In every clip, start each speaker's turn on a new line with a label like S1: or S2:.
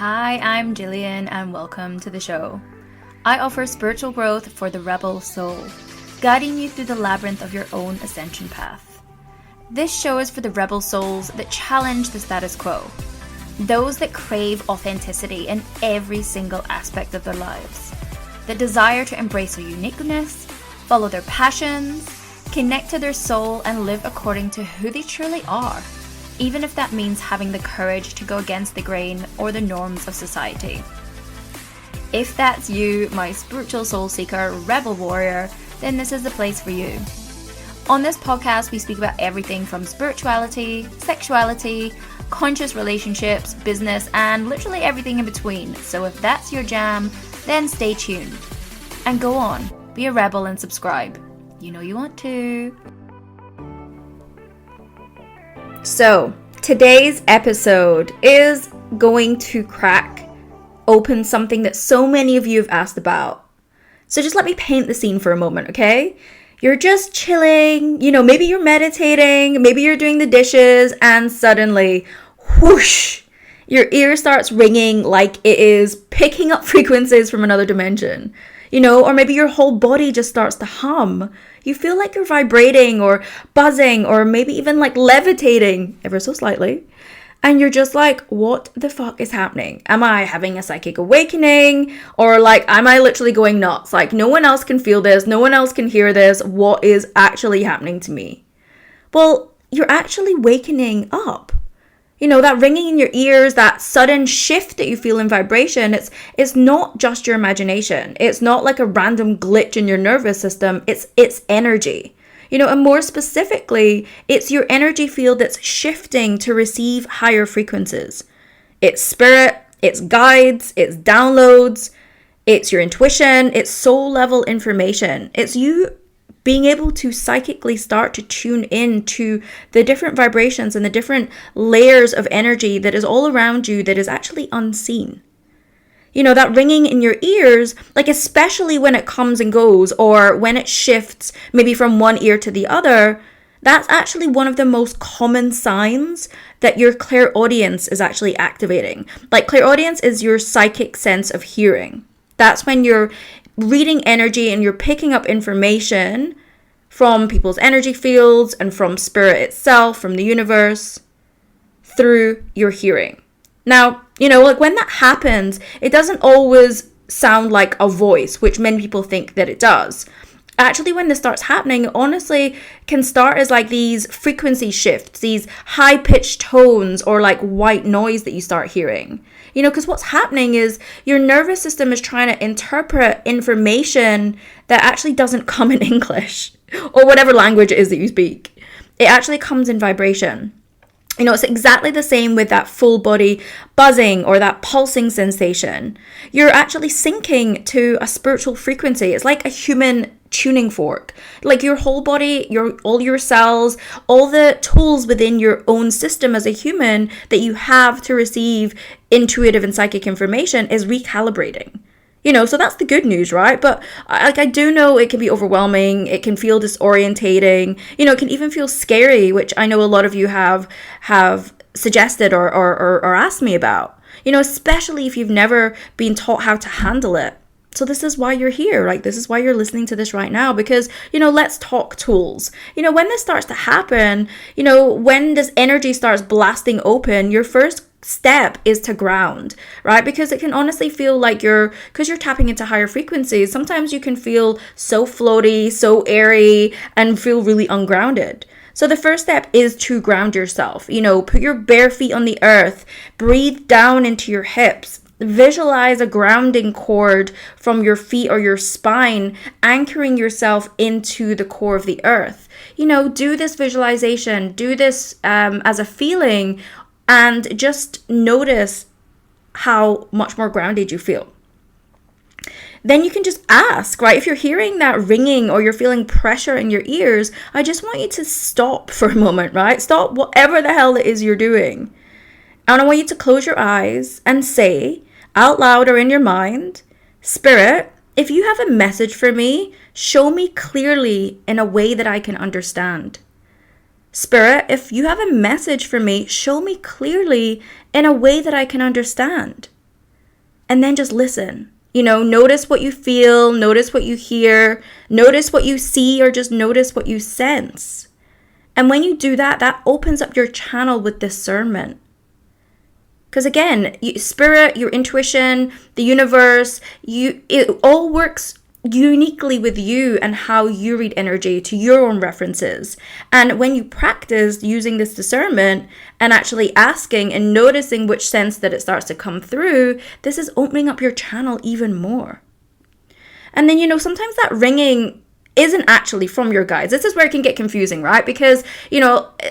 S1: Hi, I'm Gillian and welcome to the show. I offer spiritual growth for the rebel soul, guiding you through the labyrinth of your own ascension path. This show is for the rebel souls that challenge the status quo, those that crave authenticity in every single aspect of their lives, that desire to embrace their uniqueness, follow their passions, connect to their soul and live according to who they truly are, even if that means having the courage to go against the grain or the norms of society. If that's you, my spiritual soul seeker, rebel warrior, then this is the place for you. On this podcast, we speak about everything from spirituality, sexuality, conscious relationships, business, and literally everything in between. So if that's your jam, then stay tuned. And go on, be a rebel and subscribe. You know you want to. So, today's episode is going to crack open something that so many of you have asked about. So just let me paint the scene for a moment, okay? You're just chilling, maybe you're meditating, maybe you're doing the dishes, and suddenly, whoosh, your ear starts ringing like it is picking up frequencies from another dimension. Or maybe your whole body just starts to hum. You feel like you're vibrating or buzzing or maybe even like levitating ever so slightly. And you're just like, what the fuck is happening? Am I having a psychic awakening? Or am I literally going nuts? No one else can feel this. No one else can hear this. What is actually happening to me? Well, you're actually wakening up. That ringing in your ears, that sudden shift that you feel in vibration, it's not just your imagination. It's not like a random glitch in your nervous system. It's energy. And more specifically, it's your energy field that's shifting to receive higher frequencies. It's spirit, it's guides, it's downloads, it's your intuition, it's soul level information. It's you being able to psychically start to tune in to the different vibrations and the different layers of energy that is all around you that is actually unseen. That ringing in your ears, especially when it comes and goes or when it shifts maybe from one ear to the other, that's actually one of the most common signs that your clairaudience is actually activating. Clairaudience is your psychic sense of hearing. That's when you're reading energy and you're picking up information from people's energy fields and from spirit itself, from the universe, through your hearing. Now, when that happens, it doesn't always sound like a voice, which many people think that it does. Actually, when this starts happening, it honestly can start as these frequency shifts, these high-pitched tones or white noise that you start hearing. Because what's happening is your nervous system is trying to interpret information that actually doesn't come in English or whatever language it is that you speak. It actually comes in vibration. It's exactly the same with that full body buzzing or that pulsing sensation. You're actually syncing to a spiritual frequency. It's like a human tuning fork. Your whole body, all your cells, all the tools within your own system as a human that you have to receive intuitive and psychic information is recalibrating. So that's the good news, right? But I do know it can be overwhelming. It can feel disorientating. It can even feel scary, which I know a lot of you have suggested or asked me about. Especially if you've never been taught how to handle it. So this is why you're here. This is why you're listening to this right now, because, let's talk tools. When this starts to happen, when this energy starts blasting open, your first step is to ground, right? Because it can honestly feel because you're tapping into higher frequencies, sometimes you can feel so floaty, so airy, and feel really ungrounded. So the first step is to ground yourself. Put your bare feet on the earth, breathe down into your hips, visualize a grounding cord from your feet or your spine, anchoring yourself into the core of the earth. Do this visualization, do this as a feeling, and just notice how much more grounded you feel. Then you can just ask, right? If you're hearing that ringing or you're feeling pressure in your ears, I just want you to stop for a moment, right? Stop whatever the hell it is you're doing. And I want you to close your eyes and say out loud or in your mind, Spirit, if you have a message for me, show me clearly in a way that I can understand. Spirit, if you have a message for me, show me clearly in a way that I can understand. and then just listen. Notice what you feel, notice what you hear, notice what you see, or just notice what you sense. And when you do that, that opens up your channel with discernment. Because again, spirit, your intuition, the universe, it all works uniquely with you and how you read energy to your own references. And when you practice using this discernment and actually asking and noticing which sense that it starts to come through, this is opening up your channel even more. And then, sometimes that ringing isn't actually from your guides. This is where it can get confusing, right? Because,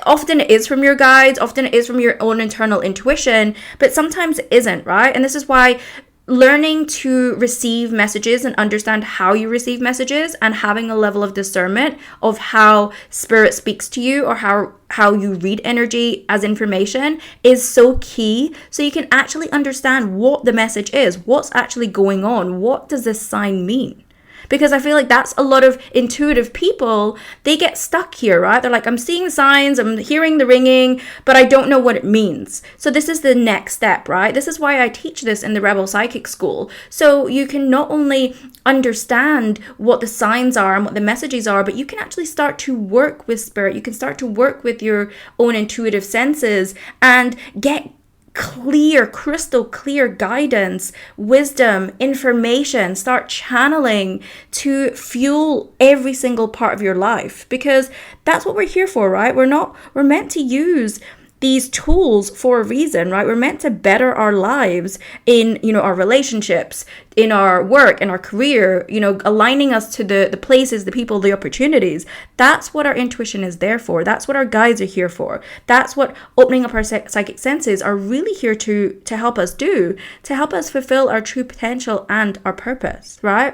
S1: often it is from your guides, often it is from your own internal intuition, but sometimes it isn't, right? And this is why learning to receive messages and understand how you receive messages and having a level of discernment of how spirit speaks to you or how you read energy as information is so key, so you can actually understand what the message is, what's actually going on, what does this sign mean? Because I feel like that's a lot of intuitive people, they get stuck here, right? They're like, I'm seeing the signs, I'm hearing the ringing, but I don't know what it means. So this is the next step, right? This is why I teach this in the Rebel Psychic School. So you can not only understand what the signs are and what the messages are, but you can actually start to work with spirit. You can start to work with your own intuitive senses and get crystal clear guidance, wisdom, information, start channeling to fuel every single part of your life, because that's what we're here for, right? We're meant to use these tools for a reason, right? We're meant to better our lives in, our relationships, in our work, in our career, aligning us to the places, the people, the opportunities. That's what our intuition is there for. That's what our guides are here for. That's what opening up our psychic senses are really here to help us do, to help us fulfill our true potential and our purpose, right?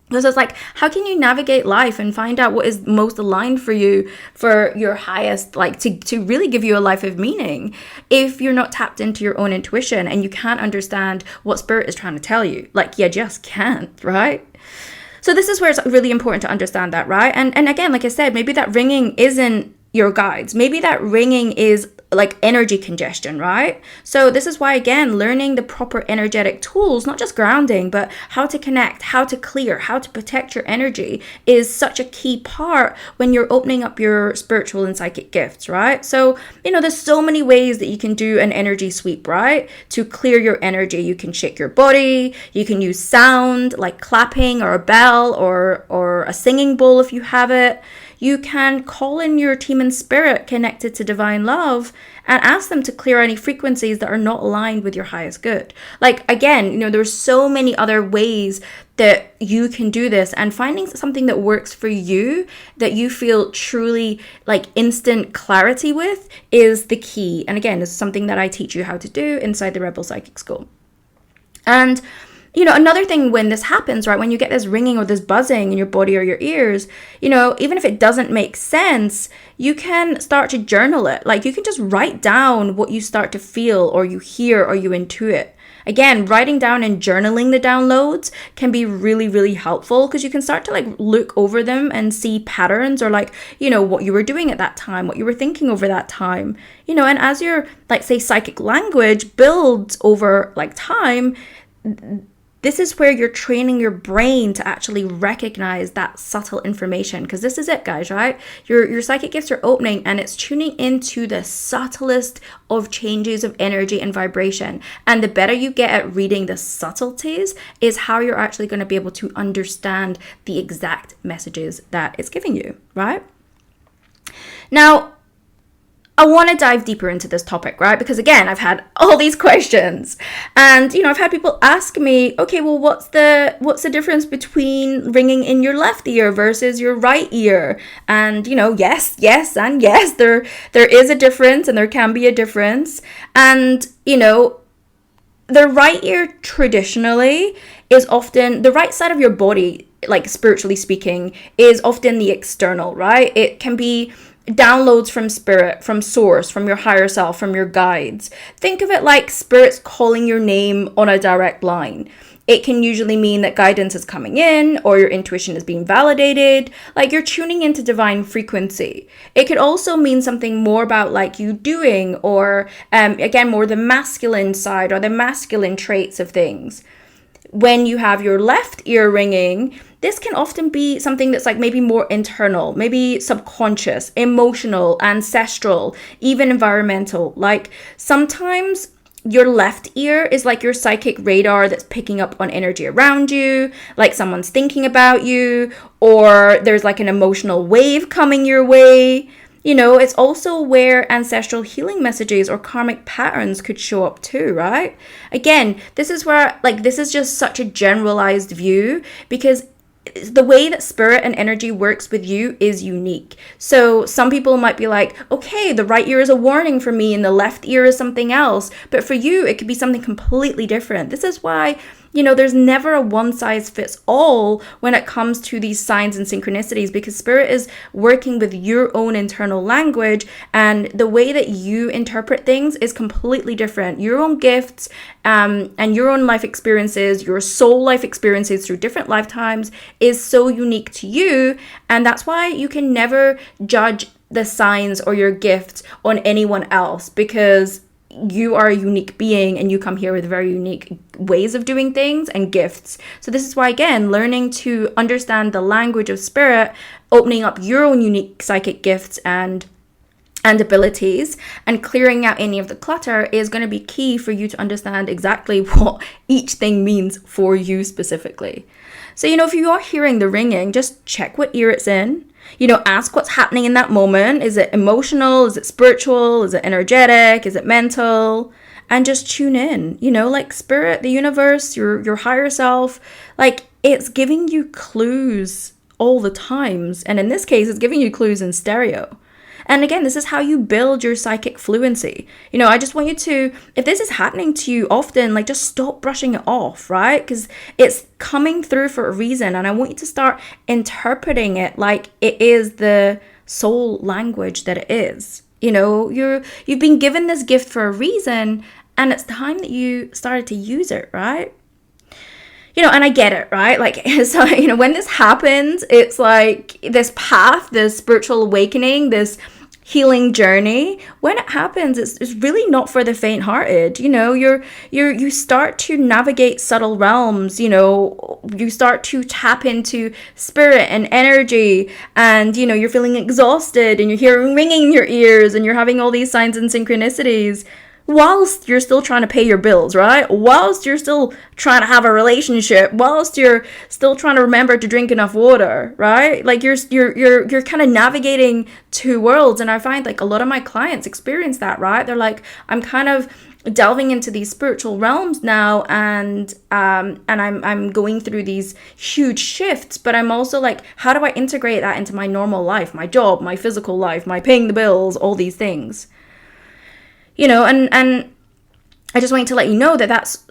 S1: Because it's like, how can you navigate life and find out what is most aligned for you, for your highest, like to really give you a life of meaning, if you're not tapped into your own intuition and you can't understand what spirit is trying to tell you? Like, you just can't, right? So this is where it's really important to understand that, right? And again, like I said, maybe that ringing isn't your guides. Maybe that ringing is like energy congestion, right? So this is why, again, learning the proper energetic tools, not just grounding, but how to connect, how to clear, how to protect your energy is such a key part when you're opening up your spiritual and psychic gifts, right? So, there's so many ways that you can do an energy sweep, right? To clear your energy. You can shake your body, you can use sound like clapping or a bell or a singing bowl if you have it. You can call in your team and spirit connected to divine love and ask them to clear any frequencies that are not aligned with your highest good. Like, again, there's so many other ways that you can do this, and finding something that works for you, that you feel truly like instant clarity with, is the key. And again, this is something that I teach you how to do inside the Rebel Psychic School. And another thing when this happens, right, when you get this ringing or this buzzing in your body or your ears, even if it doesn't make sense, you can start to journal it. Like, you can just write down what you start to feel or you hear or you intuit. Again, writing down and journaling the downloads can be really, really helpful, because you can start to like look over them and see patterns, or like, what you were doing at that time, what you were thinking over that time, and as your, like, say, psychic language builds over like time, this is where you're training your brain to actually recognize that subtle information, because this is it, guys, right? Your psychic gifts are opening, and it's tuning into the subtlest of changes of energy and vibration. And the better you get at reading the subtleties is how you're actually going to be able to understand the exact messages that it's giving you, right? Now, I want to dive deeper into this topic, right? Because again, I've had all these questions, and I've had people ask me, okay, well, what's the difference between ringing in your left ear versus your right ear? And yes, and yes, there is a difference, and there can be a difference. And the right ear traditionally is often the right side of your body, like spiritually speaking, is often the external, right? It can be downloads from spirit, from source, from your higher self, from your guides. Think of it like spirit's calling your name on a direct line. It can usually mean that guidance is coming in or your intuition is being validated, like you're tuning into divine frequency. It could also mean something more about like you doing, or again, more the masculine side or the masculine traits of things. When you have your left ear ringing, this can often be something that's like maybe more internal, maybe subconscious, emotional, ancestral, even environmental. Like sometimes your left ear is like your psychic radar that's picking up on energy around you, like someone's thinking about you, or there's like an emotional wave coming your way. You know, it's also where ancestral healing messages or karmic patterns could show up too, right? Again, this is where, like, this is just such a generalized view, because the way that spirit and energy works with you is unique. So some people might be like, okay, the right ear is a warning for me and the left ear is something else. But for you, it could be something completely different. This is why, you know, there's never a one size fits all when it comes to these signs and synchronicities, because spirit is working with your own internal language, and the way that you interpret things is completely different. Your own gifts and your own life experiences, your soul life experiences through different lifetimes is so unique to you. And that's why you can never judge the signs or your gifts on anyone else, because you are a unique being and you come here with very unique ways of doing things and gifts. So this is why, again, learning to understand the language of spirit, opening up your own unique psychic gifts and abilities, and clearing out any of the clutter is going to be key for you to understand exactly what each thing means for you specifically. So, you know, if you are hearing the ringing, just check what ear it's in. You know, ask what's happening in that moment. Is it emotional? Is it spiritual? Is it energetic? Is it mental? And just tune in. You know, like spirit, the universe, your higher self, like it's giving you clues all the times. And in this case, it's giving you clues in stereo. And again, this is how you build your psychic fluency. You know, I just want you to, if this is happening to you often, like just stop brushing it off, right? Because it's coming through for a reason. And I want you to start interpreting it like it is the soul language that it is. You know, you've been given this gift for a reason, and it's time that you started to use it, right? You know, and I get it, right? Like, so, you know, when this happens, it's like this path, this spiritual awakening, this healing journey. When it happens, it's really not for the faint-hearted. You know, you start to navigate subtle realms. You know, you start to tap into spirit and energy, and you know, you're feeling exhausted, and you're hearing ringing in your ears, and you're having all these signs and synchronicities, whilst you're still trying to pay your bills, right? Whilst you're still trying to have a relationship, whilst you're still trying to remember to drink enough water, right? Like you're kind of navigating two worlds. And I find like a lot of my clients experience that, right? They're like, I'm kind of delving into these spiritual realms now, and I'm going through these huge shifts, but I'm also like, how do I integrate that into my normal life, my job, my physical life, my paying the bills, all these things? You know, and I just wanted to let you know that that's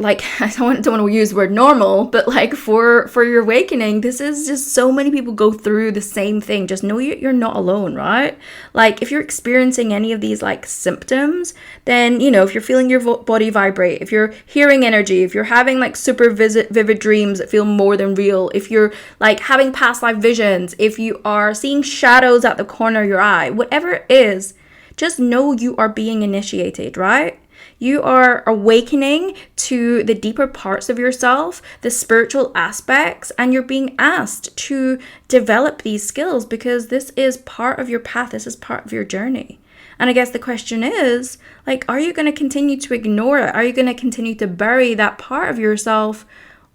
S1: like, I don't want to use the word normal, but like for your awakening, this is just so many people go through the same thing. Just know you're not alone, right? Like if you're experiencing any of these like symptoms, then, you know, if you're feeling your body vibrate, if you're hearing energy, if you're having like super vivid dreams that feel more than real, if you're like having past life visions, if you are seeing shadows at the corner of your eye, whatever it is, just know you are being initiated, right? You are awakening to the deeper parts of yourself, the spiritual aspects, and you're being asked to develop these skills because this is part of your path. This is part of your journey. And I guess the question is, like, are you going to continue to ignore it? Are you going to continue to bury that part of yourself?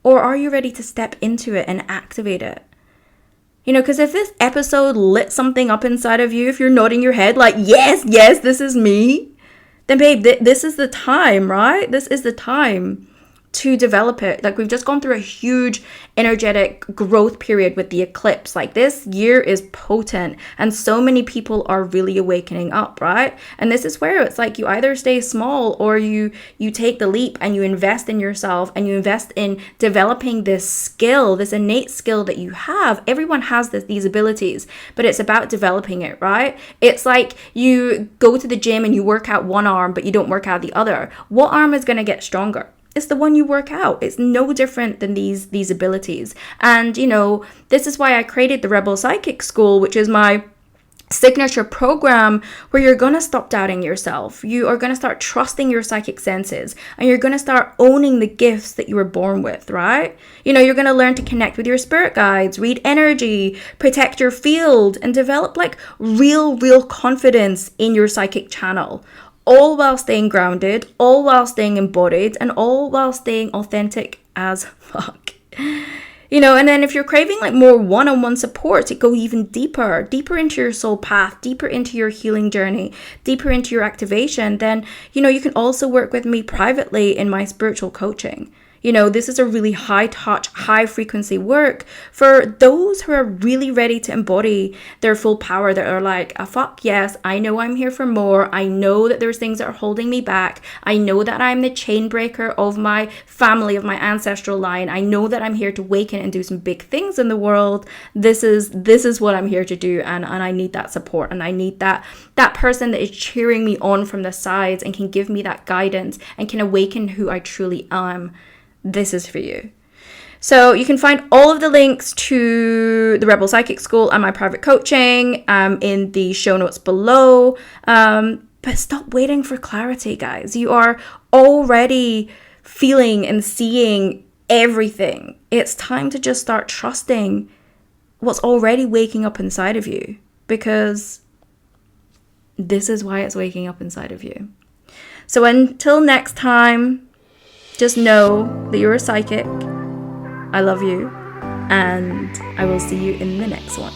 S1: Or are you ready to step into it and activate it? You know, because if this episode lit something up inside of you, if you're nodding your head like, yes, this is me, then babe, this is the time, right? This is the time to develop it. Like we've just gone through a huge energetic growth period with the eclipse. Like this year is potent and so many people are really awakening up, right? And this is where it's like you either stay small or you take the leap and you invest in yourself and you invest in developing this skill, this innate skill that you have. Everyone has these abilities, but it's about developing it, right? It's like you go to the gym and you work out one arm, but you don't work out the other. What arm is going to get stronger? it's the one you work out. It's no different than these abilities. And, you know, this is why I created the Rebel Psychic School, which is my signature program where you're going to stop doubting yourself. You are going to start trusting your psychic senses, and you're going to start owning the gifts that you were born with, right? You know, you're going to learn to connect with your spirit guides, read energy, protect your field, and develop like real confidence in your psychic channel, all while staying grounded, all while staying embodied, and all while staying authentic as fuck. You know, and then if you're craving like more one-on-one support to go even deeper into your soul path, deeper into your healing journey, deeper into your activation, then, you know, you can also work with me privately in my spiritual coaching. You know, this is a really high touch, high frequency work for those who are really ready to embody their full power, that are like, fuck yes, I know I'm here for more. I know that there's things that are holding me back. I know that I'm the chain breaker of my family, of my ancestral line. I know that I'm here to awaken and do some big things in the world. This is what I'm here to do. And I need that support. And I need that person that is cheering me on from the sides and can give me that guidance and can awaken who I truly am. This is for you. So you can find all of the links to the Rebel Psychic School and my private coaching in the show notes below. But stop waiting for clarity, guys. You are already feeling and seeing everything. It's time to just start trusting what's already waking up inside of you, because this is why it's waking up inside of you. So until next time, just know that you're a psychic. I love you, and I will see you in the next one.